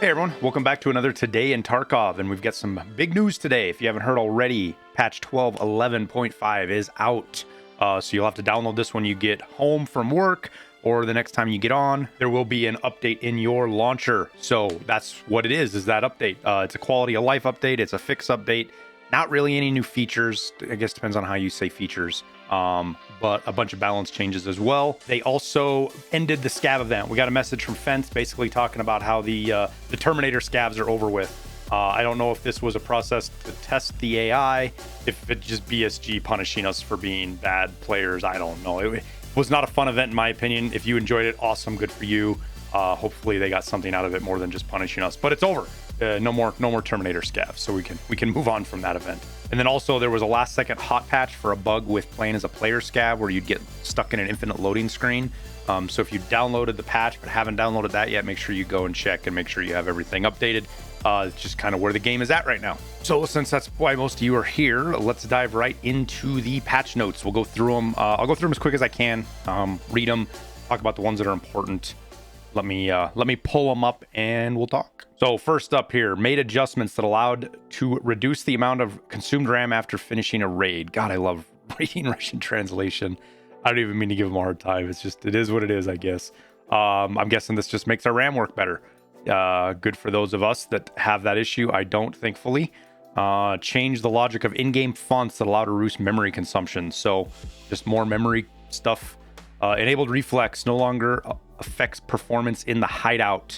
Hey everyone, welcome back to another Today in Tarkov, and we've got some big news today. If you haven't heard already, patch 12.11.5 is out. So you'll have to download this when you get home from work or the next time you get on. There will be an update in your launcher. So that's what it is that update. It's a quality of life update. It's a fix update. Not really any new features. I guess depends on how you say features. But a bunch of balance changes as well. They also ended the scav event. We got a message from Fence basically talking about how the Terminator scavs are over with. I don't know if this was a process to test the AI, if it's just BSG punishing us for being bad players. I don't know. It was not a fun event in my opinion. If you enjoyed it, awesome, good for you. Hopefully they got something out of it more than just punishing us. But it's over. No more Terminator scavs, so we can move on from that event. And then also there was a last second hot patch for a bug with playing as a player scav where you'd get stuck in an infinite loading screen. So if you downloaded the patch but haven't downloaded that yet, make sure you go and check and make sure you have everything updated. It's just kind of where the game is at right now. So since that's why most of you are here, let's dive right into the patch notes. We'll go through them. I'll go through them as quick as I can, read them, talk about the ones that are important. Let me pull them up and we'll talk. So first up here, made adjustments that allowed to reduce the amount of consumed RAM after finishing a raid. God, I love reading Russian translation. I don't even mean to give them a hard time. It's just, it is what it is, I guess. I'm guessing this just makes our RAM work better. Good for those of us that have that issue. I don't, thankfully. Change the logic of in-game fonts that allow to reduce memory consumption. So just more memory stuff. Enabled reflex no longer affects performance in the hideout.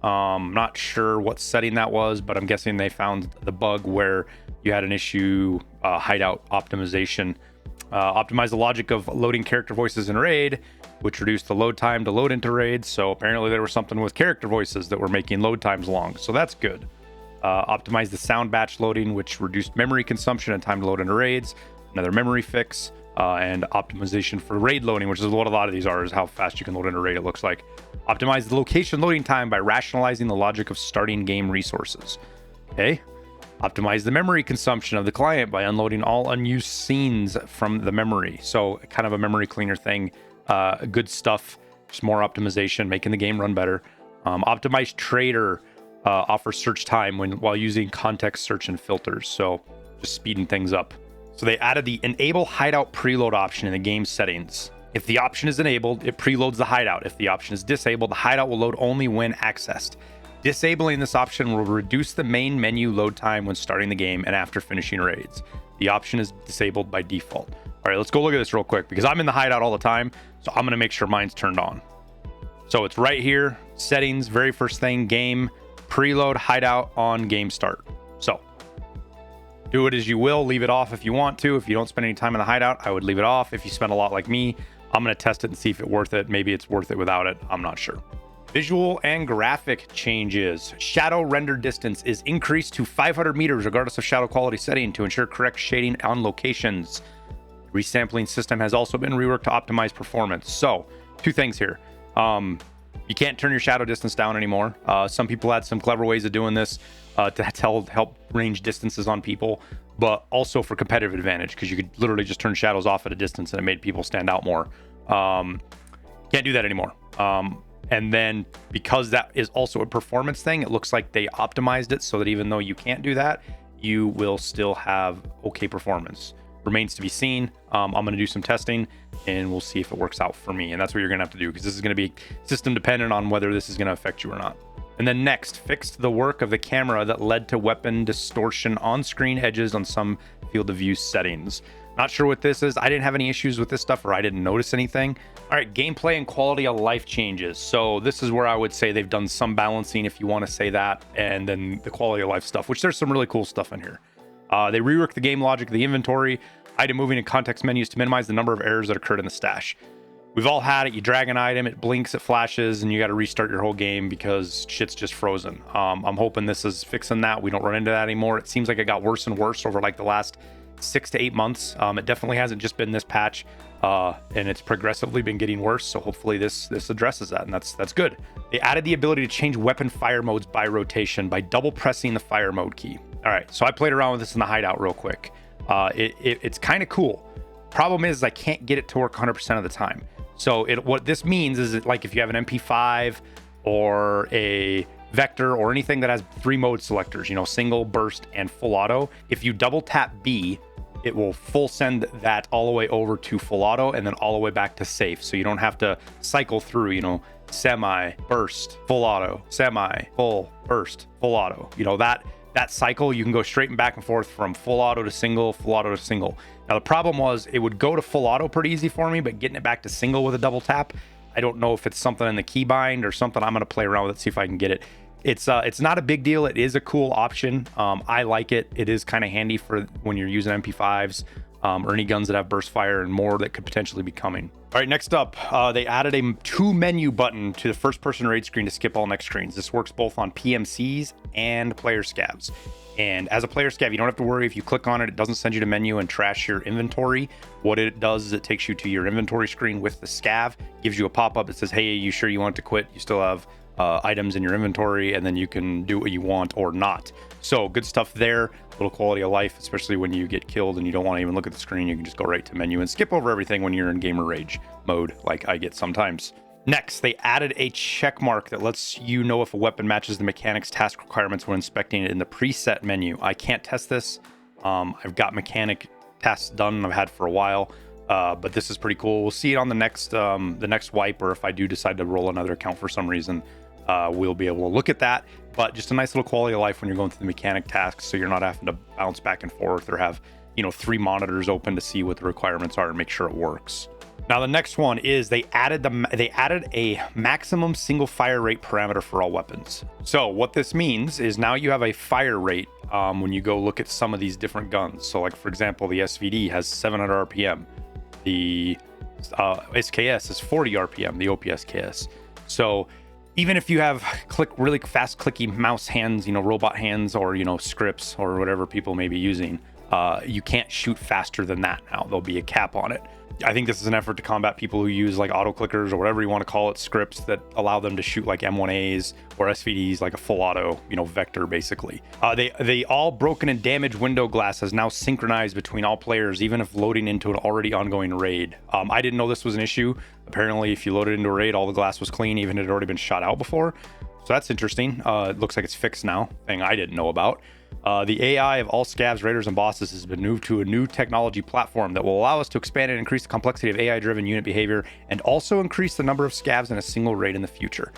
Not sure what setting that was, but I'm guessing they found the bug where you had an issue, hideout optimization. Optimize the logic of loading character voices in raid, which reduced the load time to load into raids. So apparently there was something with character voices that were making load times long. So that's good. Optimize the sound batch loading, which reduced memory consumption and time to load into raids. Another memory fix. And optimization for raid loading, which is what a lot of these are, is how fast you can load into raid, it looks like. Optimize the location loading time by rationalizing the logic of starting game resources. Okay. Optimize the memory consumption of the client by unloading all unused scenes from the memory. So kind of a memory cleaner thing. Good stuff. Just more optimization, making the game run better. Optimize trader offers search time while using context search and filters. So just speeding things up. So they added the enable hideout preload option in the game settings. If the option is enabled, it preloads the hideout. If the option is disabled, the hideout will load only when accessed. Disabling this option will reduce the main menu load time when starting the game and after finishing raids. The option is disabled by default. All right, let's go look at this real quick because I'm in the hideout all the time. So I'm gonna make sure mine's turned on. So it's right here, settings, very first thing, game, preload hideout on game start. So do it as you will. Leave it off if you want to. If you don't spend any time in the hideout, I would leave it off. If you spend a lot like me, I'm going to test it and see if it's worth it. Maybe it's worth it without it. I'm not sure. Visual and graphic changes. Shadow render distance is increased to 500 meters regardless of shadow quality setting to ensure correct shading on locations. Resampling system has also been reworked to optimize performance. So, two things here. You can't turn your shadow distance down anymore. Some people had some clever ways of doing this to help range distances on people, but also for competitive advantage because you could literally just turn shadows off at a distance and it made people stand out more. Can't do that anymore. And then because that is also a performance thing, it looks like they optimized it so that even though you can't do that, you will still have okay performance. Remains to be seen. I'm going to do some testing and we'll see if it works out for me. And that's what you're going to have to do because this is going to be system dependent on whether this is going to affect you or not. And then next, fixed the work of the camera that led to weapon distortion on screen edges on some field of view settings. Not sure what this is. I didn't have any issues with this stuff or I didn't notice anything. All right, gameplay and quality of life changes. So this is where I would say they've done some balancing if you want to say that. And then the quality of life stuff, which there's some really cool stuff in here. They reworked the game logic of the inventory, item moving and context menus to minimize the number of errors that occurred in the stash. We've all had it. You drag an item, it blinks, it flashes, and you got to restart your whole game because shit's just frozen. I'm hoping this is fixing that. We don't run into that anymore. It seems like it got worse and worse over like the last 6 to 8 months. It definitely hasn't just been this patch, and it's progressively been getting worse. So hopefully this addresses that, and that's good. They added the ability to change weapon fire modes by rotation by double pressing the fire mode key. All right, so I played around with this in the hideout real quick. It's kind of cool. Problem is I can't get it to work 100% of the time. So what this means is that, like, if you have an MP5 or a vector or anything that has 3 mode selectors, you know, single, burst, and full auto, if you double tap B, it will full send that all the way over to full auto and then all the way back to safe. So you don't have to cycle through, you know, semi, burst, full auto, semi, full, burst, full auto. You know, that cycle, you can go straight and back and forth from full auto to single, full auto to single. Now, the problem was it would go to full auto pretty easy for me, but getting it back to single with a double tap, I don't know if it's something in the keybind or something. I'm going to play around with it, see if I can get it. It's not a big deal. It is a cool option. I like it. It is kind of handy for when you're using MP5s or any guns that have burst fire and more that could potentially be coming. All right, next up, they added a 2 menu button to the first person raid screen to skip all next screens. This works both on PMCs and player scavs. And as a player scav, you don't have to worry if you click on it, it doesn't send you to menu and trash your inventory. What it does is it takes you to your inventory screen with the scav, gives you a pop-up that says, hey, you sure you want to quit? You still have items in your inventory, and then you can do what you want or not. So good stuff there. Little quality of life, especially when you get killed and you don't want to even look at the screen. You can just go right to menu and skip over everything when you're in gamer rage mode, like I get sometimes. Next, they added a check mark that lets you know if a weapon matches the mechanics task requirements when inspecting it in the preset menu. I can't test this. I've got mechanic tasks done I've had for a while, but this is pretty cool. We'll see it on the next wipe, or if I do decide to roll another account for some reason, we'll be able to look at that. But just a nice little quality of life when you're going through the mechanic tasks, so you're not having to bounce back and forth or have, you know, 3 monitors open to see what the requirements are and make sure it works. Now the next one is they added a maximum single fire rate parameter for all weapons. So what this means is now you have a fire rate when you go look at some of these different guns. So like, for example, the SVD has 700 RPM. The SKS is 40 RPM, the OPSKS. So even if you have really fast clicky mouse hands, you know, robot hands, or, you know, scripts or whatever people may be using, you can't shoot faster than that now. There'll be a cap on it. I think this is an effort to combat people who use like auto clickers or whatever you want to call it, scripts that allow them to shoot like M1As or SVDs, like a full auto, you know, vector basically. They all broken and damaged window glass has now synchronized between all players, even if loading into an already ongoing raid. I didn't know this was an issue. Apparently, if you loaded into a raid, all the glass was clean, even if it had already been shot out before. So that's interesting. It looks like it's fixed now, thing I didn't know about. The AI of all scavs, raiders, and bosses has been moved to a new technology platform that will allow us to expand and increase the complexity of AI-driven unit behavior, and also increase the number of scavs in a single raid in the future.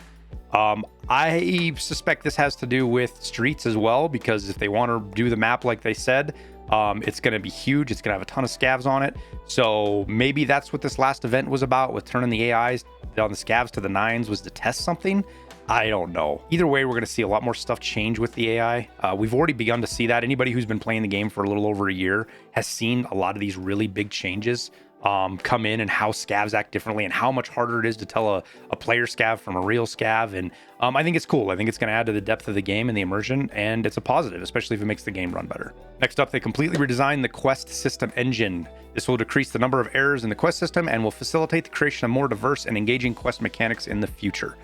I suspect this has to do with streets as well, because if they want to do the map like they said, it's going to be huge. It's going to have a ton of scavs on it. So maybe that's what this last event was about, with turning the AIs on the scavs to the 9s, was to test something. I don't know. Either way, we're going to see a lot more stuff change with the AI. We've already begun to see that. Anybody who's been playing the game for a little over a year has seen a lot of these really big changes come in, and how scavs act differently, and how much harder it is to tell a player scav from a real scav. And I think it's cool. I think it's going to add to the depth of the game and the immersion, and it's a positive, especially if it makes the game run better. Next up, they completely redesigned the quest system engine. This will decrease the number of errors in the quest system and will facilitate the creation of more diverse and engaging quest mechanics in the future.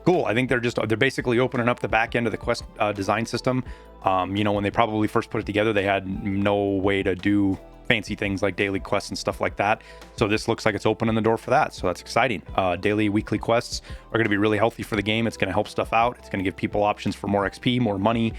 Cool. I think they're basically opening up the back end of the quest design system. You know, when they probably first put it together, they had no way to do fancy things like daily quests and stuff like that. So this looks like it's opening the door for that. So that's exciting. Daily, weekly quests are going to be really healthy for the game. It's going to help stuff out. It's going to give people options for more XP, more money,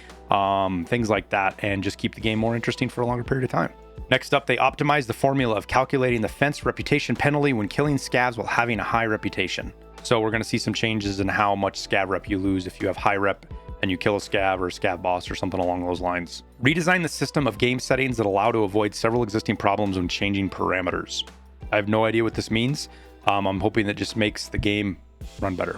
things like that, and just keep the game more interesting for a longer period of time. Next up, they optimized the formula of calculating the fence reputation penalty when killing scavs while having a high reputation. So we're going to see some changes in how much scav rep you lose if you have high rep and you kill a scav or a scav boss or something along those lines. Redesign the system of game settings that allow to avoid several existing problems when changing parameters. I have no idea what this means. I'm hoping that just makes the game run better.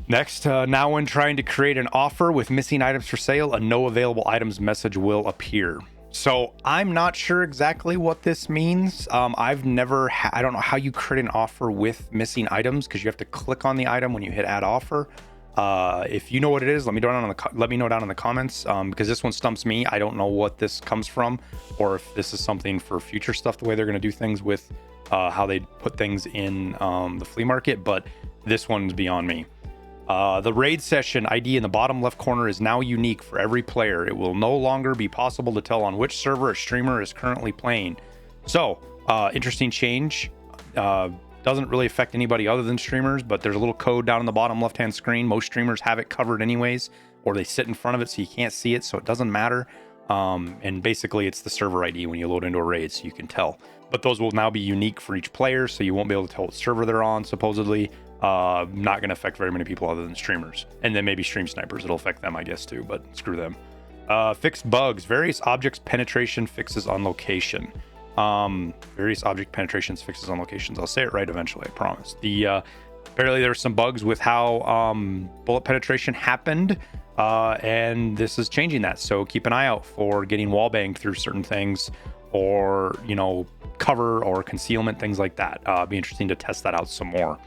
Next, now when trying to create an offer with missing items for sale, a no available items message will appear. So I'm not sure exactly what this means. I don't know how you create an offer with missing items, because you have to click on the item when you hit add offer. If you know what it is, let me know down in the comments, because this one stumps me. I don't know what this comes from, or if this is something for future stuff, the way they're going to do things with how they put things in the flea market, but this one's beyond me. The raid session ID in the bottom left corner is now unique for every player. It will no longer be possible to tell on which server a streamer is currently playing. So, interesting change. doesn't really affect anybody other than streamers, but there's a little code down in the bottom left-hand screen. Most streamers have it covered anyways, or they sit in front of it so you can't see it, so it doesn't matter. And basically it's the server ID when you load into a raid, so you can tell. But those will now be unique for each player, so you won't be able to tell what server they're on, supposedly. Not going to affect very many people other than streamers. And then maybe stream snipers, it'll affect them, I guess, too, but screw them. Fixed bugs, various objects penetration fixes on location. Various object penetrations fixes on locations. I'll say it right eventually, I promise. Apparently there were some bugs with how bullet penetration happened, and this is changing that. So keep an eye out for getting wall banged through certain things, or, you know, cover or concealment, things like that. Be interesting to test that out some more.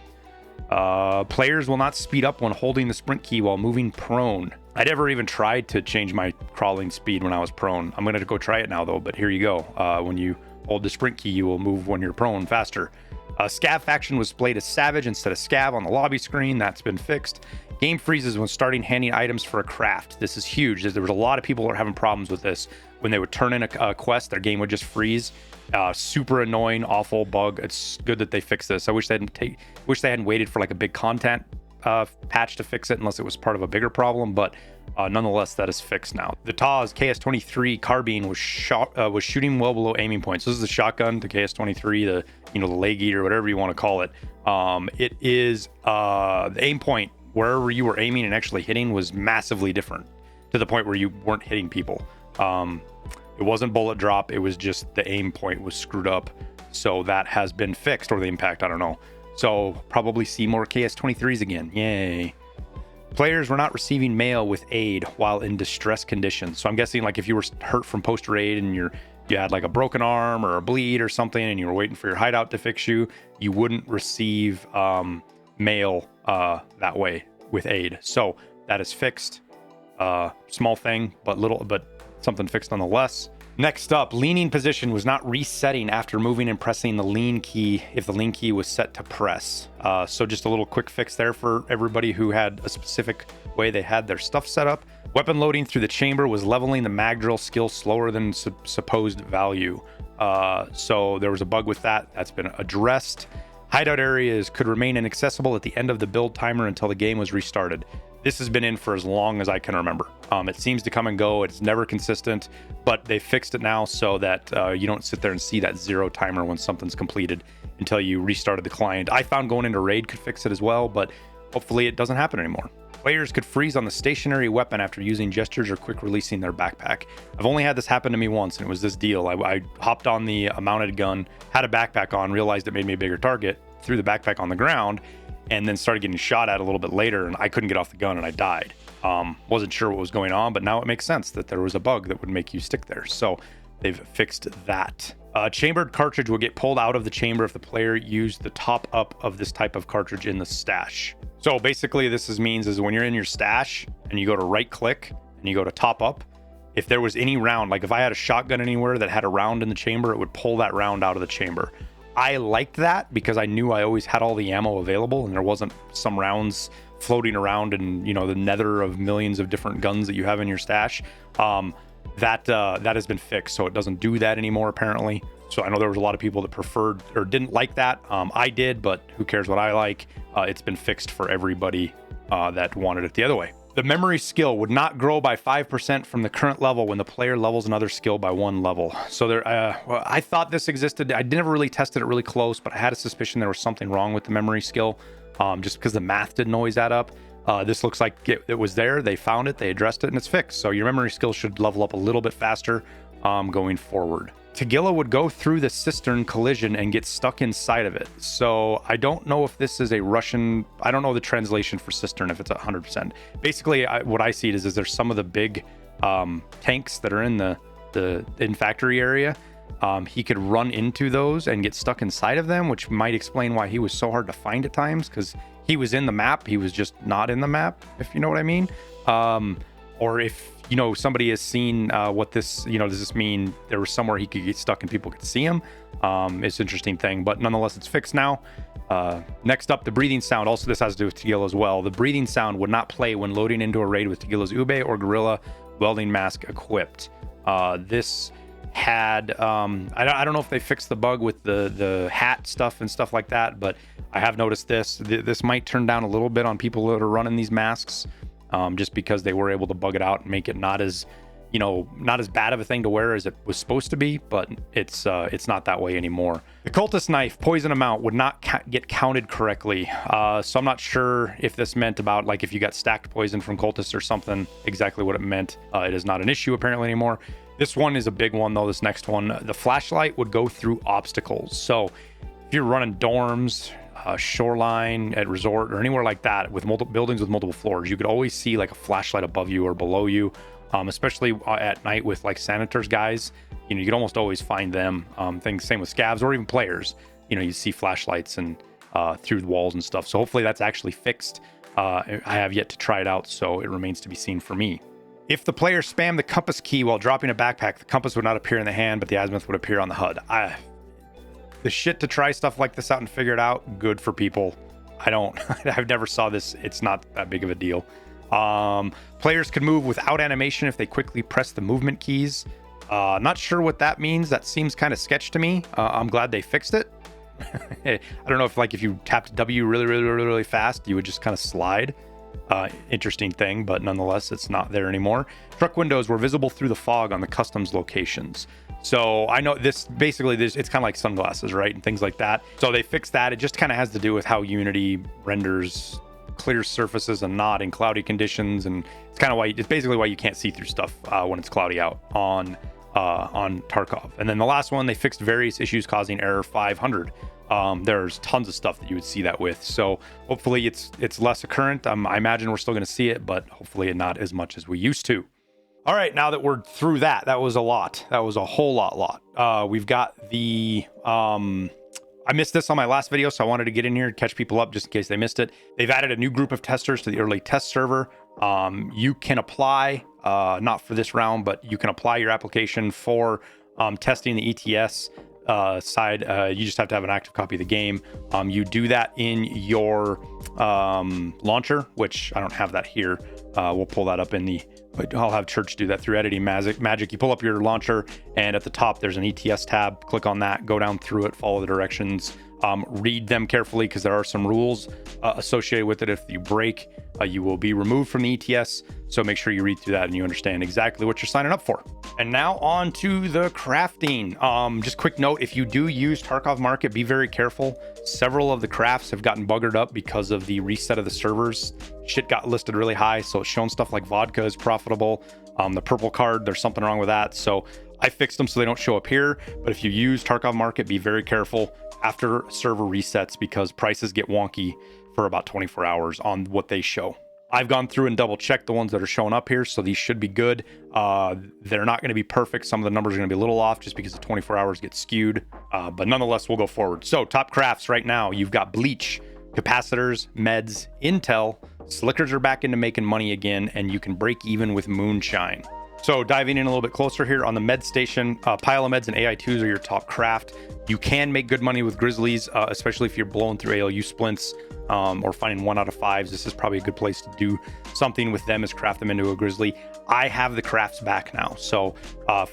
Players will not speed up when holding the sprint key while moving prone. I never even tried to change my crawling speed when I was prone. I'm going to go try it now, though, but here you go. When you hold the sprint key, you will move when you're prone faster. Scav faction was displayed as Savage instead of Scav on the lobby screen. That's been fixed. Game freezes when starting handing items for a craft. This is huge. There was a lot of people that are having problems with this. When they would turn in a quest, their game would just freeze. Super annoying, awful bug. It's good that they fixed this. I wish they hadn't waited for like a big content patch to fix it, unless it was part of a bigger problem. But nonetheless, that is fixed now. The TAS KS-23 carbine was shooting well below aiming points. This is the shotgun, the KS-23, the leg eater, whatever you want to call it. It is the aim point wherever you were aiming and actually hitting was massively different, to the point where you weren't hitting people. It wasn't bullet drop, it was just the aim point was screwed up. So that has been fixed, or the impact, I don't know. So probably see more KS-23s again. Yay. Players were not receiving mail with aid while in distress conditions. So I'm guessing, like, if you were hurt from post raid and you had like a broken arm or a bleed or something, and you were waiting for your hideout to fix you, you wouldn't receive mail that way with aid. So that is fixed. Small thing, but something fixed nonetheless. Next up, leaning position was not resetting after moving and pressing the lean key if the lean key was set to press. So just a little quick fix there for everybody who had a specific way they had their stuff set up. Weapon loading through the chamber was leveling the mag drill skill slower than supposed value. So there was a bug with that. That's been addressed. Hideout areas could remain inaccessible at the end of the build timer until the game was restarted. This has been in for as long as I can remember. It seems to come and go. It's never consistent, but they fixed it now so that you don't sit there and see that 0 timer when something's completed until you restarted the client. I found going into raid could fix it as well, but hopefully it doesn't happen anymore. Players could freeze on the stationary weapon after using gestures or quick releasing their backpack. I've only had this happen to me once, and it was this deal. I hopped on the mounted gun, had a backpack on, realized it made me a bigger target, threw the backpack on the ground, and then started getting shot at a little bit later, and I couldn't get off the gun and I died. Wasn't sure what was going on, but now it makes sense that there was a bug that would make you stick there. So they've fixed that. Chambered cartridge will get pulled out of the chamber if the player used the top up of this type of cartridge in the stash. So basically this means when you're in your stash and you go to right click and you go to top up, if there was any round, like if I had a shotgun anywhere that had a round in the chamber, it would pull that round out of the chamber. I liked that because I knew I always had all the ammo available and there wasn't some rounds floating around in, the nether of millions of different guns that you have in your stash. That has been fixed, so it doesn't do that anymore apparently. So I know there was a lot of people that preferred or didn't like that. I did, but who cares what I like? It's been fixed for everybody that wanted it the other way. The memory skill would not grow by 5% from the current level when the player levels another skill by 1 level. So there, I thought this existed. I never really tested it really close, but I had a suspicion there was something wrong with the memory skill, just because the math didn't always add up. This looks like it was there. They found it, they addressed it, and it's fixed. So your memory skill should level up a little bit faster going forward. Tagilla would go through the cistern collision and get stuck inside of it. So I don't know if this is a Russian, I don't know the translation for cistern, if it's 100%. Basically, what I see it is there's some of the big tanks that are in the factory area. He could run into those and get stuck inside of them, which might explain why he was so hard to find at times, because he was in the map, he was just not in the map, if you know what I mean. Or if somebody has seen what this, does this mean there was somewhere he could get stuck and people could see him? It's an interesting thing, but nonetheless, it's fixed now. Next up, the breathing sound. Also, this has to do with Tagilla as well. The breathing sound would not play when loading into a raid with Tagilla's Ube or Gorilla welding mask equipped. This had I don't know if they fixed the bug with the hat stuff and stuff like that, but I have noticed this might turn down a little bit on people that are running these masks, just because they were able to bug it out and make it not as, you know, not as bad of a thing to wear as it was supposed to be, but it's not that way anymore. The cultist knife poison amount would not get counted correctly, so I'm not sure if this meant about like if you got stacked poison from cultists or something, exactly what it meant. It is not an issue apparently anymore. This one is a big one though, this next one. The flashlight would go through obstacles. So if you're running dorms, shoreline at resort or anywhere like that with multiple buildings with multiple floors, you could always see like a flashlight above you or below you, especially at night with like sanitors guys. You know, you could almost always find them. Things same with scavs or even players. You know, you see flashlights and through the walls and stuff. So hopefully that's actually fixed. I have yet to try it out, so it remains to be seen for me. If the player spammed the compass key while dropping a backpack, the compass would not appear in the hand, but the azimuth would appear on the HUD. The shit to try stuff like this out and figure it out, good for people. I've never saw this. It's not that big of a deal. Players can move without animation if they quickly press the movement keys. Not sure what that means. That seems kind of sketch to me. I'm glad they fixed it. I don't know if you tapped W really fast, you would just kind of slide. Interesting thing, but nonetheless, it's not there anymore. Truck windows were visible through the fog on the customs locations. So I know this basically, it's kind of like sunglasses, right? And things like that. So they fixed that. It just kind of has to do with how Unity renders clear surfaces and not in cloudy conditions. And it's kind of why, it's basically why you can't see through stuff when it's cloudy out on Tarkov. And then the last one, they fixed various issues causing error 500. There's tons of stuff that you would see that with. So hopefully it's less occurrent. I imagine we're still going to see it, but hopefully not as much as we used to. All right, now that we're through that was a lot. That was a whole lot. We've got the, I missed this on my last video, so I wanted to get in here and catch people up just in case they missed it. They've added a new group of testers to the early test server. You can apply, not for this round, but you can apply your application for testing the ETS side. You just have to have an active copy of the game. You do that in your launcher, which I don't have that here. We'll pull that up in the, I'll have Church do that through editing magic. You pull up your launcher and at the top there's an ETS tab. Click on that, go down through it, follow the directions, read them carefully because there are some rules associated with it. If you break, you will be removed from the ETS. So make sure you read through that and you understand exactly what you're signing up for. And now on to the crafting. Just quick note, if you do use Tarkov Market, be very careful. Several of the crafts have gotten buggered up because of the reset of the servers. Shit got listed really high, so it's showing stuff like vodka is profitable. The purple card, there's something wrong with that. So I fixed them so they don't show up here. But if you use Tarkov Market, be very careful after server resets because prices get wonky for about 24 hours on what they show. I've gone through and double checked the ones that are showing up here, so these should be good. They're not going to be perfect. Some of the numbers are going to be a little off just because the 24 hours get skewed, but nonetheless, we'll go forward. So top crafts right now, you've got bleach, capacitors, meds, intel, slickers are back into making money again, and you can break even with moonshine. So diving in a little bit closer here on the med station, pile of meds and AI2s are your top craft. You can make good money with grizzlies, especially if you're blowing through ALU splints or finding 1 out of 5s. This is probably a good place to do something with them, is craft them into a grizzly. I have the crafts back now. So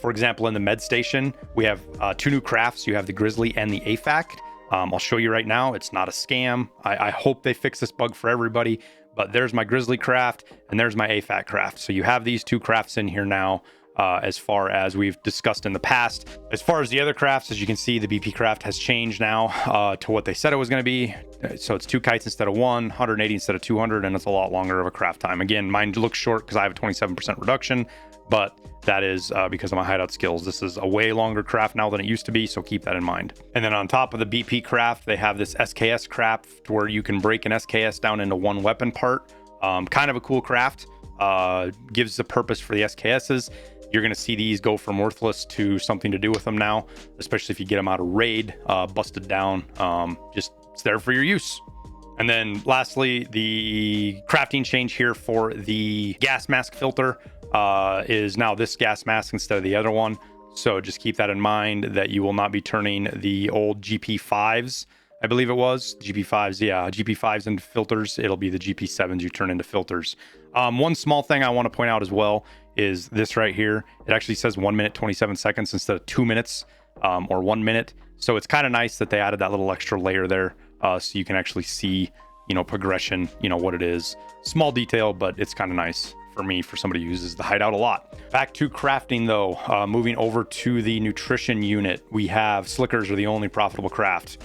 for example, in the med station, we have 2 new crafts. You have the grizzly and the AFAC. I'll show you right now. It's not a scam. I hope they fix this bug for everybody. But there's my grizzly craft and there's my AFAC craft. So you have these 2 crafts in here now, as far as we've discussed in the past. As far as the other crafts, as you can see, the BP craft has changed now to what they said it was going to be. So it's 2 kites instead of 1, 180 instead of 200, and it's a lot longer of a craft time. Again, mine looks short because I have a 27% reduction, but that is because of my hideout skills. This is a way longer craft now than it used to be, so keep that in mind. And then on top of the BP craft, they have this SKS craft where you can break an SKS down into 1 weapon part. Kind of a cool craft. Gives a purpose for the SKSs. You're going to see these go from worthless to something to do with them now, especially if you get them out of raid, busted down. Just it's there for your use. And then lastly, the crafting change here for the gas mask filter is now this gas mask instead of the other one. So just keep that in mind, that you will not be turning the old GP5s I believe it was. GP5s, yeah, GP5s and filters. It'll be the GP7s you turn into filters. One small thing I want to point out as well is this right here. It actually says 1 minute 27 seconds instead of 2 minutes or 1 minute. So it's kind of nice that they added that little extra layer there, so you can actually see, you know, progression, you know, what it is. Small detail, but it's kind of nice for me, for somebody who uses the Hideout a lot. Back to crafting though, moving over to the nutrition unit, we have slickers are the only profitable craft.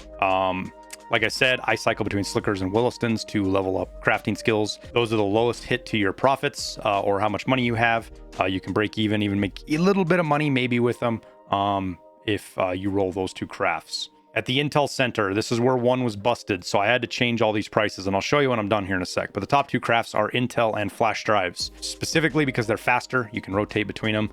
Like I said, I cycle between slickers and Willistons to level up crafting skills. Those are the lowest hit to your profits or how much money you have. You can break even make a little bit of money maybe with them if you roll those two crafts. At the Intel Center, this is where one was busted, so I had to change all these prices, and I'll show you when I'm done here in a sec. But the top two crafts are Intel and flash drives, specifically because they're faster. You can rotate between them,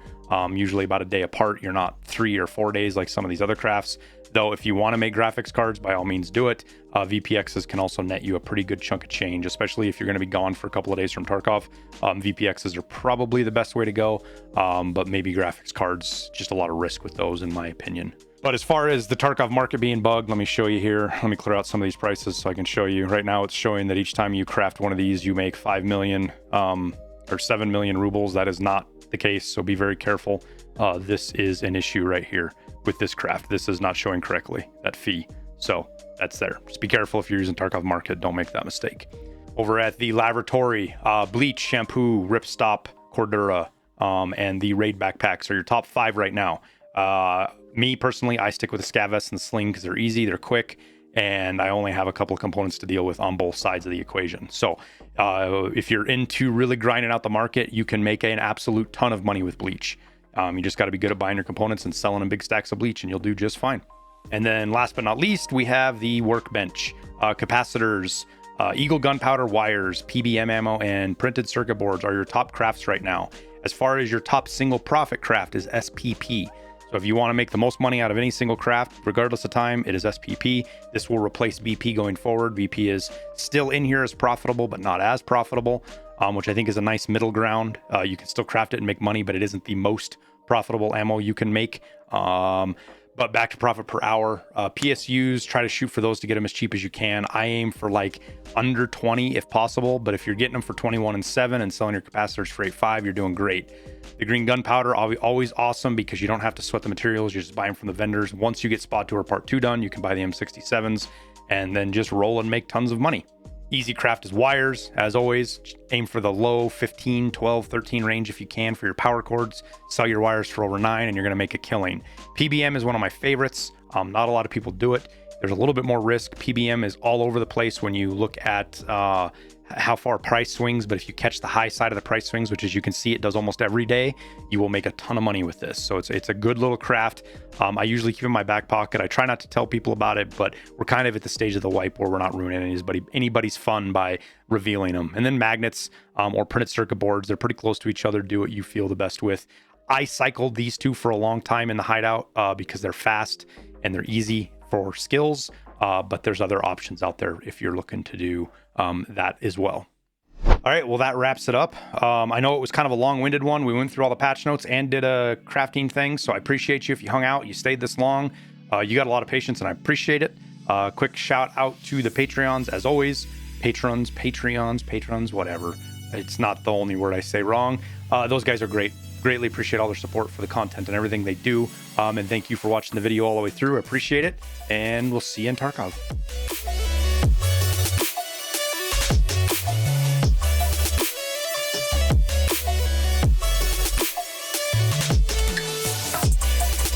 usually about a day apart. You're not 3 or 4 days like some of these other crafts. Though if you want to make graphics cards, by all means do it. VPXs can also net you a pretty good chunk of change, especially if you're going to be gone for a couple of days from Tarkov. VPXs are probably the best way to go, but maybe graphics cards, just a lot of risk with those in my opinion. But as far as the Tarkov market being bugged, let me show you here. Let me clear out some of these prices so I can show you. Right now it's showing that each time you craft one of these, you make 5 million or 7 million rubles. That is not the case, so be very careful. This is an issue right here with this craft. This is not showing correctly, that fee. So that's there. Just be careful if you're using Tarkov market. Don't make that mistake. Over at the laboratory, bleach, shampoo, ripstop, cordura, and the raid backpacks are your top 5 right now. Me personally, I stick with the scav vest and the sling because they're easy, they're quick, and I only have a couple of components to deal with on both sides of the equation. So if you're into really grinding out the market, you can make an absolute ton of money with bleach. You just got to be good at buying your components and selling them big stacks of bleach, and you'll do just fine. And then last but not least, we have the Workbench, capacitors, Eagle gunpowder wires, PBM ammo, and printed circuit boards are your top crafts right now. As far as your top single profit craft is SPP. So if you want to make the most money out of any single craft, regardless of time, it is SPP. This will replace BP going forward. BP is still in here as profitable, but not as profitable, which I think is a nice middle ground. You can still craft it and make money, but it isn't the most profitable ammo you can make. But back to profit per hour, PSUs, try to shoot for those to get them as cheap as you can. I aim for like under 20 if possible, but if you're getting them for 21 and 7 and selling your capacitors for 8.5, you're doing great. The green gunpowder, always awesome because you don't have to sweat the materials. You just buy them from the vendors. Once you get Spot Tour Part 2 done, you can buy the M67s and then just roll and make tons of money. Easy craft is wires. As always, aim for the low 15, 12, 13 range if you can for your power cords. Sell your wires for over 9 and you're going to make a killing. PBM is one of my favorites. Not a lot of people do it. There's a little bit more risk. PBM is all over the place when you look at how far price swings, but if you catch the high side of the price swings, which as you can see, it does almost every day, you will make a ton of money with this. So it's a good little craft. I usually keep it in my back pocket. I try not to tell people about it, but we're kind of at the stage of the wipe where we're not ruining anybody's fun by revealing them. And then magnets or printed circuit boards, they're pretty close to each other. Do what you feel the best with. I cycled these two for a long time in the Hideout because they're fast and they're easy for skills, but there's other options out there if you're looking to do that as well. All right, well, that wraps it up. I know it was kind of a long-winded one. We went through all the patch notes and did a crafting thing, so I appreciate you if you hung out, you stayed this long. You got a lot of patience, and I appreciate it. Quick shout out to the Patreons, as always. Patreons, whatever. It's not the only word I say wrong. Those guys are great. Greatly appreciate all their support for the content and everything they do. And thank you for watching the video all the way through. I appreciate it, and we'll see you in Tarkov.